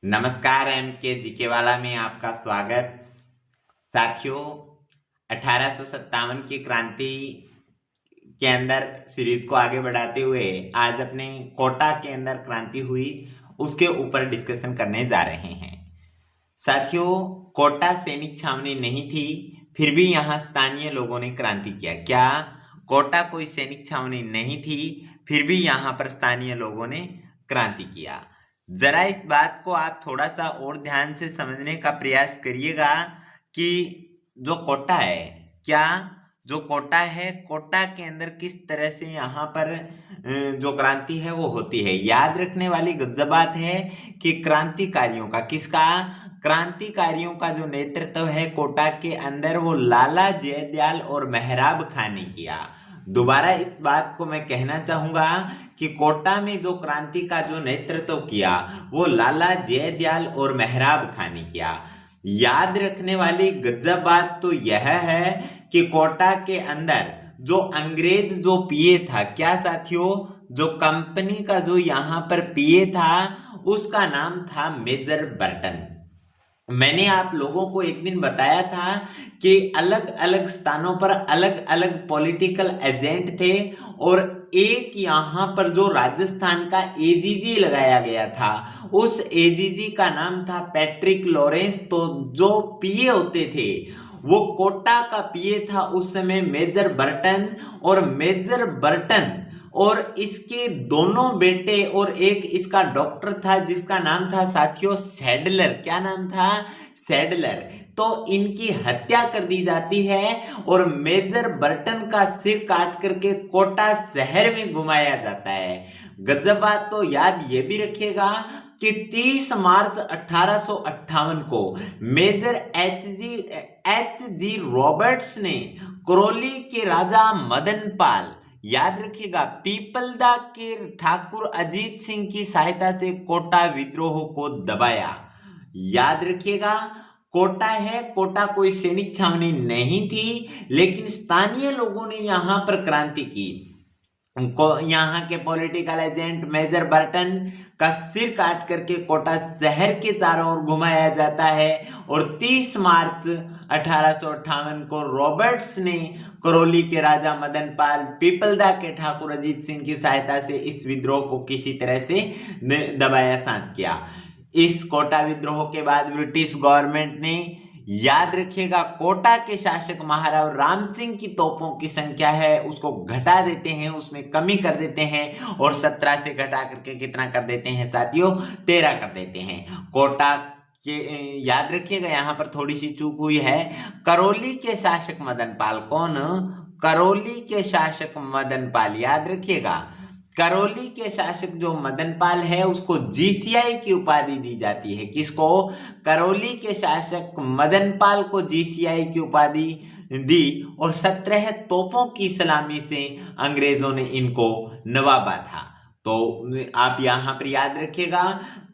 नमस्कार। एम के जीके वाला में आपका स्वागत। साथियों, 1857 की क्रांति के अंदर सीरीज को आगे बढ़ाते हुए आज अपने कोटा के अंदर क्रांति हुई उसके ऊपर डिस्कशन करने जा रहे हैं। साथियों, कोटा सैनिक छावनी नहीं थी, फिर भी यहाँ स्थानीय लोगों ने क्रांति किया। क्या कोटा कोई सैनिक छावनी नहीं थी, फिर भी यहाँ पर स्थानीय लोगों ने क्रांति किया? जरा इस बात को आप थोड़ा सा और ध्यान से समझने का प्रयास करिएगा कि जो कोटा है, क्या जो कोटा है, कोटा के अंदर किस तरह से यहाँ पर जो क्रांति है वो होती है। याद रखने वाली गजब बात है कि क्रांतिकारियों का, किसका? क्रांतिकारियों का जो नेतृत्व है कोटा के अंदर, वो लाला जयदयाल और मेहराब खां ने किया। दोबारा इस बात को मैं कहना चाहूंगा कि कोटा में जो क्रांति का जो नेतृत्व किया वो लाला जयदयाल और मेहराब खां ने किया। याद रखने वाली गजब बात तो यह है कि कोटा के अंदर जो अंग्रेज जो पीए था, क्या साथियों, जो कंपनी का जो यहाँ पर पीए था उसका नाम था मेजर बर्टन। मैंने आप लोगों को एक दिन बताया था कि अलग अलग स्थानों पर अलग अलग पॉलिटिकल एजेंट थे और एक यहाँ पर जो राजस्थान का एजीजी लगाया गया था, उस एजीजी का नाम था पैट्रिक लॉरेंस। तो जो पीए होते थे वो कोटा का पीए था उस समय मेजर बर्टन, और मेजर बर्टन और इसके दोनों बेटे और एक इसका डॉक्टर था जिसका नाम था साथियों सैडलर। क्या नाम था? सैडलर। तो इनकी हत्या कर दी जाती है और मेजर बर्टन का सिर काट करके कोटा शहर में घुमाया जाता है। गजब बात तो याद ये भी रखिएगा कि 30 मार्च 1858 को मेजर एच जी रॉबर्ट्स ने करौली के राजा मदनपाल, याद रखिएगा, पीपलदा के ठाकुर अजीत सिंह की सहायता से कोटा विद्रोह को दबाया। याद रखिएगा, कोटा है, कोटा कोई सैनिक छावनी नहीं थी, लेकिन स्थानीय लोगों ने यहां पर क्रांति की। यहाँ के पॉलिटिकल एजेंट मेजर बर्टन का सिर काट करके कोटा शहर के चारों ओर घुमाया जाता है और 30 मार्च 1858 को रॉबर्ट्स ने करौली के राजा मदनपाल, पीपलदा के ठाकुर अजीत सिंह की सहायता से इस विद्रोह को किसी तरह से दबाया, शांत किया। इस कोटा विद्रोह के बाद ब्रिटिश गवर्नमेंट ने, याद रखिएगा, कोटा के शासक महाराव राम सिंह की तोपों की संख्या है उसको घटा देते हैं, उसमें कमी कर देते हैं और 17 से घटा करके कितना कर देते हैं साथियों? 13 कर देते हैं। कोटा के, याद रखिएगा, यहां पर थोड़ी सी चूक हुई है। करौली के शासक मदनपाल, कौन? करौली के शासक मदनपाल, याद रखिएगा, करौली के शासक जो मदनपाल है उसको जीसीआई की उपाधि दी जाती है। किसको? करौली के शासक मदनपाल को जीसीआई की उपाधि दी और 17 तोपों की सलामी से अंग्रेजों ने इनको नवाबा था। तो आप यहां पर याद रखिएगा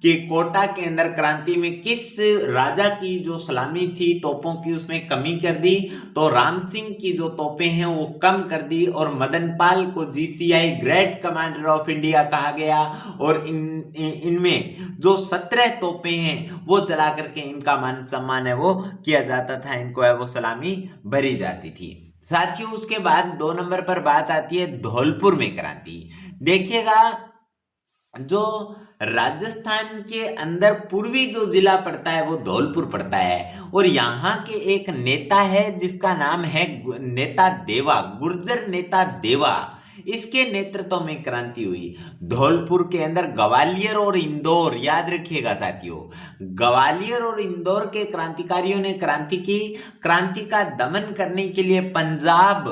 कि कोटा के अंदर क्रांति में किस राजा की जो सलामी थी तोपों की उसमें कमी कर दी, तो राम सिंह की जो तोपें हैं वो कम कर दी और मदनपाल को GCI great commander of India कहा गया और इनमें जो 17 तोपें हैं वो चला करके इनका मान सम्मान है वो किया जाता था, इनको है वो सलामी भरी जाती थी। साथियों, उसके बाद 2 नंबर पर बात आती है धौलपुर में क्रांति। देखिएगा, जो राजस्थान के अंदर पूर्वी जो जिला पड़ता है वो धौलपुर पड़ता है और यहाँ के एक नेता है जिसका नाम है नेता देवा, गुर्जर नेता देवा। इसके नेतृत्व में क्रांति हुई। धौलपुर के अंदर ग्वालियर और इंदौर, याद रखिएगा साथियों, ग्वालियर और इंदौर के क्रांतिकारियों ने क्रांति की। क्रांति का दमन करने के लिए पंजाब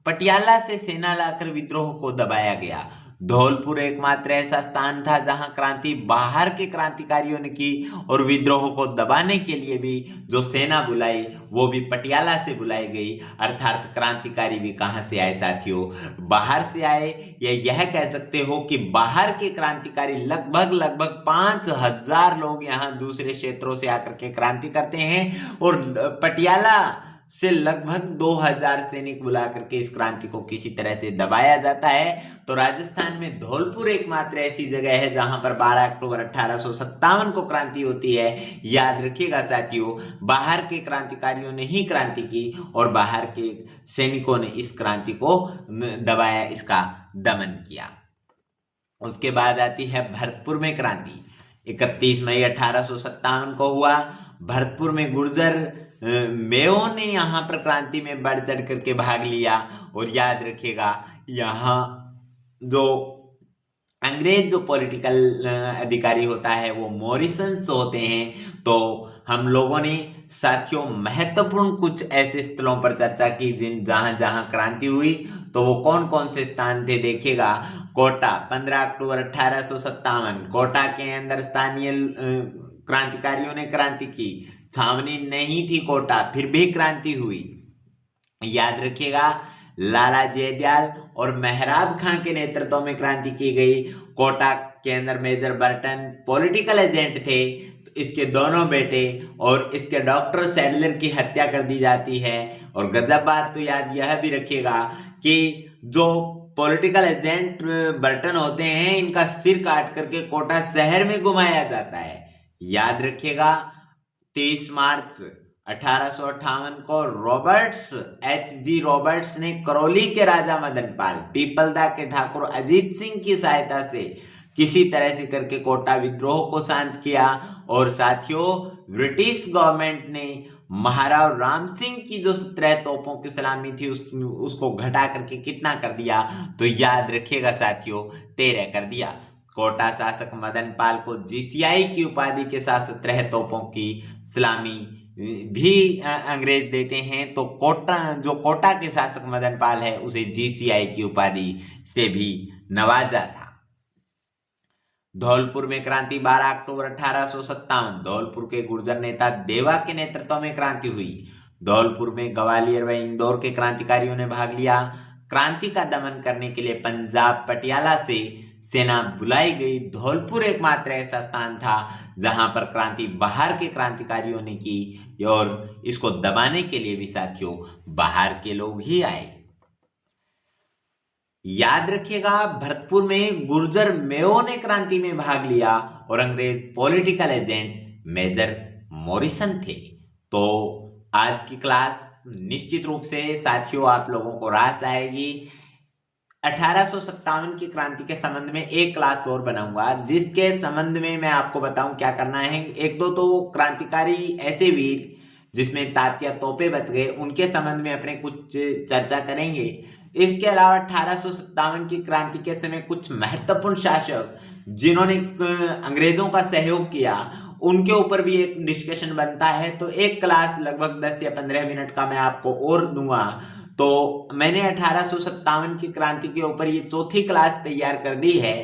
पटियाला से सेना लाकर विद्रोह को दबाया गया। धौलपुर एकमात्र ऐसा स्थान था जहां क्रांति बाहर के क्रांतिकारियों ने की और विद्रोह को दबाने के लिए भी जो सेना बुलाई वो भी पटियाला से बुलाई गई। अर्थात क्रांतिकारी भी कहां से आए साथियों? बाहर से आए, या यह कह सकते हो कि बाहर के क्रांतिकारी लगभग 5000 लोग यहाँ दूसरे क्षेत्रों से आकर के क्रांति करते हैं और पटियाला से लगभग 2000 सैनिक बुला करके इस क्रांति को किसी तरह से दबाया जाता है। तो राजस्थान में धौलपुर एकमात्र ऐसी जगह है जहां पर 12 अक्टूबर 1857 को क्रांति होती है। याद रखिएगा साथियों, बाहर के क्रांतिकारियों ने ही क्रांति की और बाहर के सैनिकों ने इस क्रांति को दबाया, इसका दमन किया। उसके बाद आती है भरतपुर में क्रांति। 31 मई 1857 को हुआ। भरतपुर में गुर्जर मेयो ने यहाँ पर क्रांति में बढ़ चढ़ करके भाग लिया। और याद रखिएगा, यहाँ जो अंग्रेज जो पॉलिटिकल अधिकारी होता है वो मॉरिसन्स होते हैं। तो हम लोगों ने साथियों महत्वपूर्ण कुछ ऐसे स्थलों पर चर्चा की जहां जहां क्रांति हुई। तो वो कौन कौन से स्थान थे देखिएगा। कोटा 15 अक्टूबर 1857, कोटा के अंदर स्थानीय क्रांतिकारियों ने क्रांति की। छावनी नहीं थी कोटा, फिर भी क्रांति हुई। याद रखिएगा, लाला जयदयाल और मेहराब खां के नेतृत्व में क्रांति की गई। कोटा के अंदर मेजर बर्टन पॉलिटिकल एजेंट थे। तो इसके दोनों बेटे और इसके डॉक्टर सैडलर की हत्या कर दी जाती है। और गजब बात तो याद यह भी रखिएगा कि जो पॉलिटिकल एजेंट बर्टन होते हैं, इनका सिर काट करके कोटा शहर में घुमाया जाता है। याद रखिएगा, 30 मार्च 1858 को H.G. रॉबर्ट्स ने करौली के राजा मदनपाल, पीपलदा के ठाकुर अजीत सिंह की सहायता से किसी तरह से करके कोटा विद्रोह को शांत किया। और साथियों, ब्रिटिश गवर्नमेंट ने महाराव राम सिंह की जो 17 तोपों की सलामी थी उसको घटा करके कितना कर दिया, तो याद रखिएगा साथियों, 13 कर दिया। कोटा शासक मदनपाल को GCI की उपाधि के साथ 17 तोपों की सलामी भी अंग्रेज देते हैं। तो कोटा के शासक मदनपाल है, उसे GCI की उपाधि से भी नवाजा था। धौलपुर में क्रांति 12 अक्टूबर 1857, धौलपुर के गुर्जर नेता देवा के नेतृत्व में क्रांति हुई। धौलपुर में ग्वालियर व इंदौर के क्रांतिकारियों ने भाग लिया। क्रांति का दमन करने के लिए पंजाब पटियाला से सेना बुलाई गई। धौलपुर एकमात्र ऐसा स्थान था जहां पर क्रांति बाहर के क्रांतिकारियों ने की और इसको दबाने के लिए भी साथियों बाहर के लोग ही आए। याद रखिएगा, भरतपुर में गुर्जर मेयो ने क्रांति में भाग लिया और अंग्रेज पॉलिटिकल एजेंट मेजर मॉरिसन थे। तो आज की क्लास निश्चित रूप से साथियों आप लोगों को रास आएगी। 1857 की क्रांति के संबंध में एक क्लास और बनाऊंगा, जिसके संबंध में मैं आपको बताऊं क्या करना है। एक दो तो क्रांतिकारी ऐसे वीर जिसमें तात्या तोपे बच गए, उनके संबंध में अपने कुछ चर्चा करेंगे। इसके अलावा 1857 की क्रांति के समय कुछ महत्वपूर्ण शासक जिन्होंने अंग्रेजों का सहयोग किया, उनके ऊपर भी एक डिस्कशन बनता है। तो एक क्लास लगभग 10 या 15 मिनट का मैं आपको और दूंगा। तो मैंने 1857 की क्रांति के ऊपर ये चौथी क्लास तैयार कर दी है।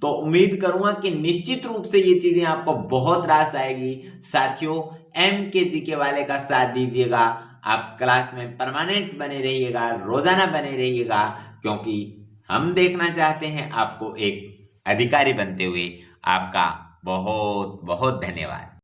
तो उम्मीद करूंगा कि निश्चित रूप से ये चीजें आपको बहुत रास आएगी। साथियों, MKGK वाले का साथ दीजिएगा। आप क्लास में परमानेंट बने रहिएगा, रोजाना बने रहिएगा, क्योंकि हम देखना चाहते हैं आपको एक अधिकारी बनते हुए। आपका बहुत बहुत धन्यवाद।